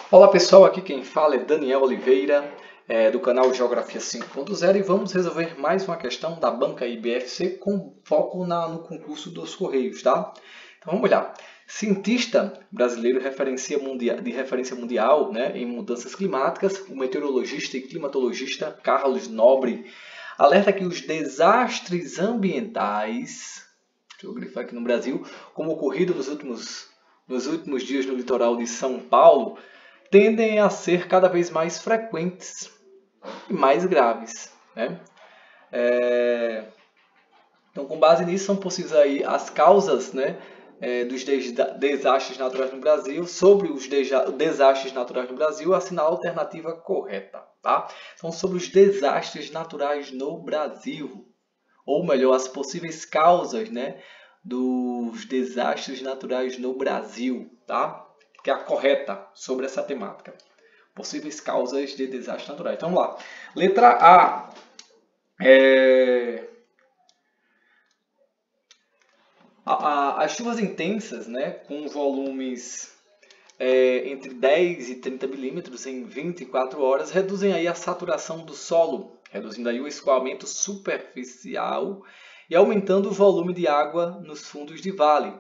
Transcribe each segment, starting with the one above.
Olá pessoal, aqui quem fala é Daniel Oliveira, do canal Geografia 5.0 e vamos resolver mais uma questão da banca IBFC com foco no concurso dos Correios, tá? Então vamos lá. Cientista brasileiro de referência mundial, né, em mudanças climáticas, o meteorologista e climatologista Carlos Nobre alerta que os desastres ambientais, deixa eu grifar aqui no Brasil, como ocorrido nos últimos dias no litoral de São Paulo, tendem a ser cada vez mais frequentes e mais graves, né? Então, com base nisso, são possíveis aí as causas, né, dos desastres naturais no Brasil. Sobre os desastres naturais no Brasil, assina a alternativa correta, tá? Então, sobre os desastres naturais no Brasil, ou melhor, as possíveis causas, né, dos desastres naturais no Brasil, tá? Que é a correta sobre essa temática. Possíveis causas de desastres naturais. Então vamos lá. Letra A. As chuvas intensas, né, com volumes entre 10 e 30 milímetros em 24 horas, reduzem aí a saturação do solo, reduzindo aí o escoamento superficial e aumentando o volume de água nos fundos de vale,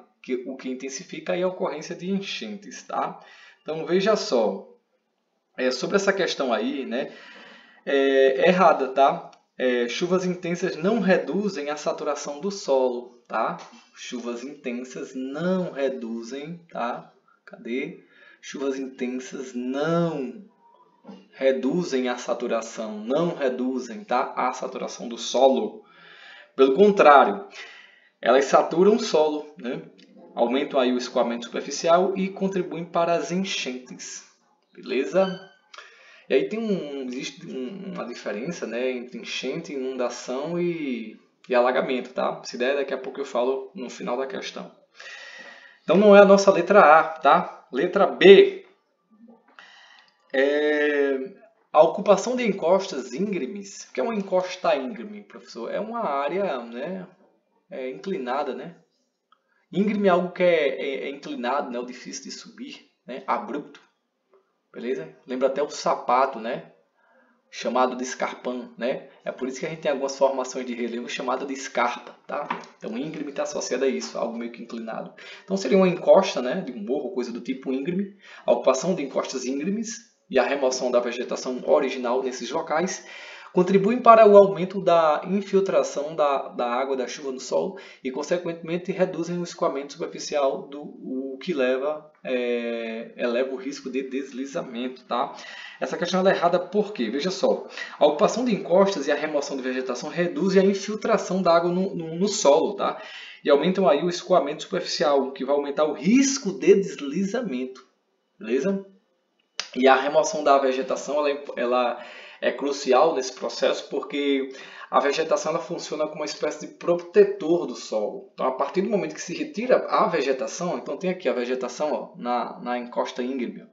o que intensifica aí a ocorrência de enchentes, tá? Então veja só, sobre essa questão aí, né, é errada, tá? Chuvas intensas não reduzem a saturação do solo, tá? Chuvas intensas não reduzem, tá? Cadê? Chuvas intensas não reduzem a saturação, não reduzem, tá? A saturação do solo. Pelo contrário, elas saturam o solo, né? Aumentam aí o escoamento superficial e contribuem para as enchentes, beleza? E aí existe uma diferença, né, entre enchente, inundação e alagamento, tá? Se der, daqui a pouco eu falo no final da questão. Então não é a nossa letra A, tá? Letra B. A ocupação de encostas íngremes. O que é uma encosta íngreme, professor? É uma área, né, inclinada, né? Íngreme é algo que é inclinado, né, ou difícil de subir, né? Abrupto. Beleza? Lembra até o sapato, né? Chamado de escarpão, né? É por isso que a gente tem algumas formações de relevo chamadas de escarpa, tá? Então, íngreme está associado a isso, algo meio que inclinado. Então, seria uma encosta, né, de um morro, coisa do tipo íngreme, a ocupação de encostas íngremes e a remoção da vegetação original nesses locais contribuem para o aumento da infiltração da água da chuva no solo e, consequentemente, reduzem o escoamento superficial, o que eleva o risco de deslizamento, tá? Essa questão é errada por quê? Veja só, a ocupação de encostas e a remoção de vegetação reduzem a infiltração da água no solo, tá? E aumentam aí o escoamento superficial, o que vai aumentar o risco de deslizamento, beleza? E a remoção da vegetação, ela é crucial nesse processo porque a vegetação ela funciona como uma espécie de protetor do solo. Então, a partir do momento que se retira a vegetação, então tem aqui a vegetação, ó, na encosta íngreme.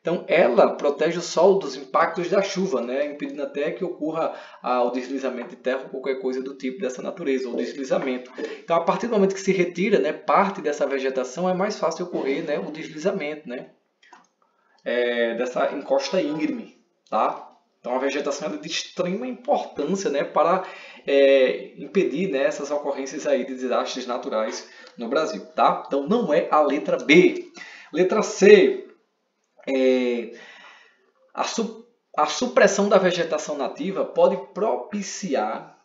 Então, ela protege o solo dos impactos da chuva, né, impedindo até que ocorra o deslizamento de terra ou qualquer coisa do tipo dessa natureza, ou deslizamento. Então, a partir do momento que se retira, né, parte dessa vegetação, é mais fácil ocorrer, né, o deslizamento, né, dessa encosta íngreme, tá? Então, a vegetação é de extrema importância, né, para impedir, né, essas ocorrências aí de desastres naturais no Brasil, tá? Então, não é a letra B. Letra C. A supressão da vegetação nativa pode propiciar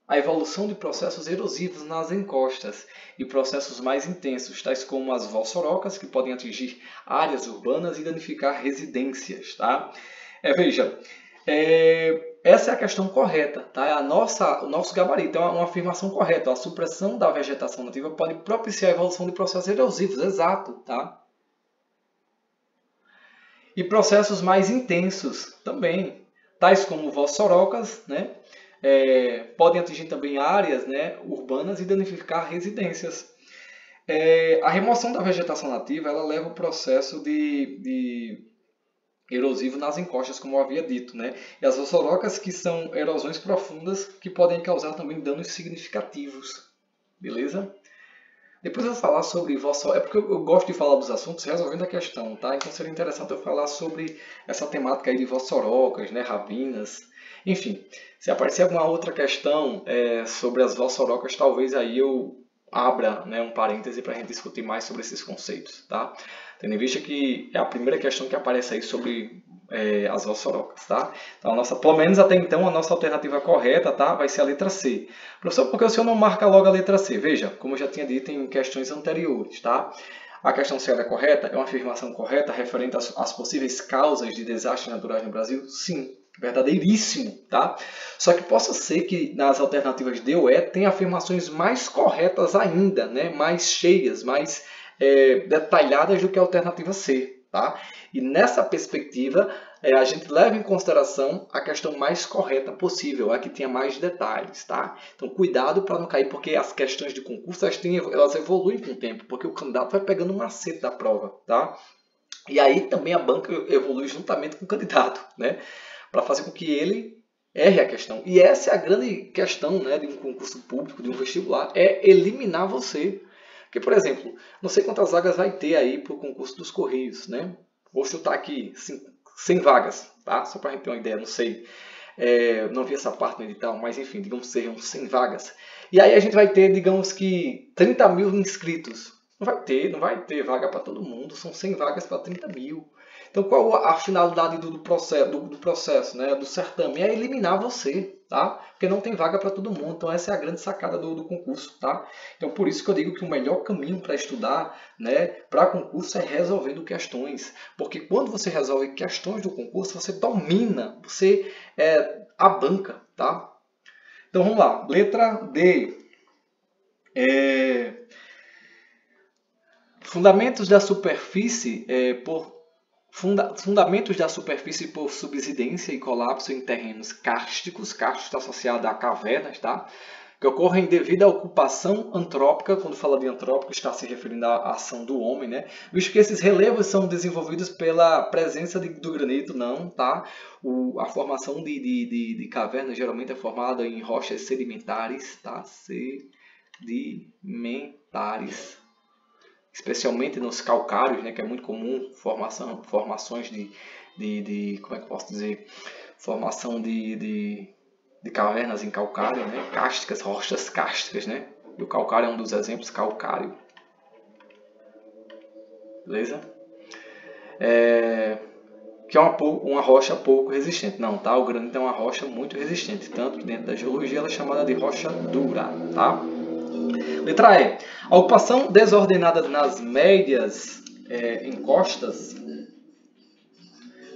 a evolução de processos erosivos nas encostas e processos mais intensos, tais como as vossorocas, que podem atingir áreas urbanas e danificar residências. Tá? Veja, essa é a questão correta, tá? O nosso gabarito é uma afirmação correta. A supressão da vegetação nativa pode propiciar a evolução de processos erosivos, exato. Tá? E processos mais intensos também, tais como vossorocas, né? Podem atingir também áreas, né, urbanas e danificar residências. A remoção da vegetação nativa ela leva o processo de erosivo nas encostas, como eu havia dito, né? E as vossorocas, que são erosões profundas que podem causar também danos significativos. Beleza? Depois eu vou falar sobre Vossorocas, é porque eu gosto de falar dos assuntos resolvendo a questão, tá? Então seria interessante eu falar sobre essa temática aí de Vossorocas, né, Rabinas, enfim. Se aparecer alguma outra questão sobre as Vossorocas, talvez aí eu abra, né, um parêntese para a gente discutir mais sobre esses conceitos, tá? Tendo em vista que é a primeira questão que aparece aí sobre as Vossorocas, tá? Então, pelo menos até então, a nossa alternativa correta, tá? Vai ser a letra C. Professor, por que o senhor não marca logo a letra C? Veja, como eu já tinha dito em questões anteriores, tá? A questão se ela é correta, é uma afirmação correta referente às possíveis causas de desastres naturais no Brasil? Sim, verdadeiríssimo, tá? Só que possa ser que nas alternativas D ou E tenha afirmações mais corretas ainda, né? Mais cheias, mais detalhadas do que a alternativa C, tá? E nessa perspectiva, a gente leva em consideração a questão mais correta possível, a que tenha mais detalhes, tá? Então, cuidado para não cair, porque as questões de concurso elas evoluem com o tempo, porque o candidato vai pegando um macete da prova, tá? E aí também a banca evolui juntamente com o candidato, né? Para fazer com que ele erre a questão. E essa é a grande questão, né, de um concurso público, de um vestibular, é eliminar você. Porque, por exemplo, não sei quantas vagas vai ter aí para o concurso dos Correios, né? Vou chutar aqui 100 vagas, tá? Só para a gente ter uma ideia, não sei. Não vi essa parte no edital, mas enfim, digamos que sejam 100 vagas. E aí a gente vai ter, digamos que, 30 mil inscritos. Não vai ter vaga para todo mundo, são 100 vagas para 30 mil. Então, qual a finalidade do processo, né, do certame? É eliminar você, tá? Porque não tem vaga para todo mundo. Então, essa é a grande sacada do concurso, tá? Então, por isso que eu digo que o melhor caminho para estudar, né, para concurso é resolvendo questões. Porque quando você resolve questões do concurso, você domina, você a banca, tá? Então, vamos lá. Letra D. Fundamentos da superfície Fundamentos da superfície por subsidência e colapso em terrenos kársticos. Kárstico está associado a cavernas, tá? Que ocorrem devido à ocupação antrópica. Quando fala de antrópico, está se referindo à ação do homem, né? Visto que esses relevos são desenvolvidos pela presença do granito, não, tá? A formação de cavernas geralmente é formada em rochas sedimentares, tá? Sedimentares. Especialmente nos calcários, né, que é muito comum formações como é que eu posso dizer, formação de cavernas em calcário, né, cársticas, rochas cársticas, né, e o calcário é um dos exemplos, calcário, beleza? Que é uma rocha pouco resistente, não, tá? O granito é uma rocha muito resistente, tanto que dentro da geologia ela é chamada de rocha dura, tá? Letra E. A ocupação desordenada nas médias encostas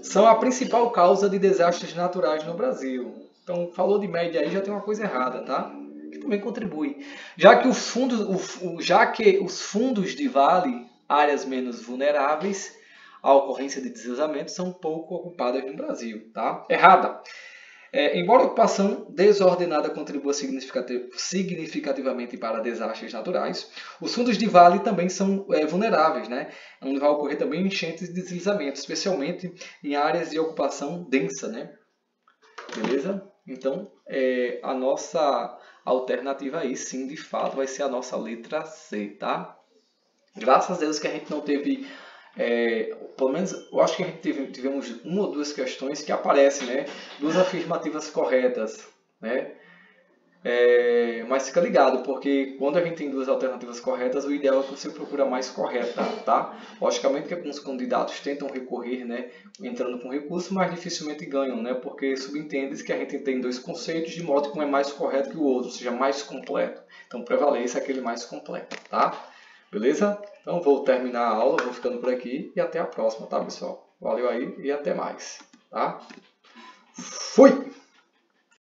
são a principal causa de desastres naturais no Brasil. Então, falou de média aí, já tem uma coisa errada, tá? Que também contribui. Já que os fundos de vale, áreas menos vulneráveis à ocorrência de deslizamentos, são pouco ocupadas no Brasil, tá? Errada. Embora a ocupação desordenada contribua significativamente para desastres naturais, os fundos de vale também são vulneráveis, né? Onde vai ocorrer também enchentes e deslizamentos, especialmente em áreas de ocupação densa, né? Beleza? Então, a nossa alternativa aí, sim, de fato, vai ser a nossa letra C, tá? Graças a Deus que a gente não teve... pelo menos eu acho que a gente tivemos uma ou duas questões que aparecem, né? Duas afirmativas corretas, né? Mas fica ligado, porque quando a gente tem duas alternativas corretas, o ideal é que você procura a mais correta, tá? Logicamente que alguns candidatos tentam recorrer, né? Entrando com recurso, mas dificilmente ganham, né? Porque subentende-se que a gente tem dois conceitos de modo que um é mais correto que o outro, ou seja, mais completo. Então prevalece aquele mais completo, tá? Beleza? Então vou terminar a aula, vou ficando por aqui e até a próxima, tá, pessoal? Valeu aí e até mais, tá? Fui!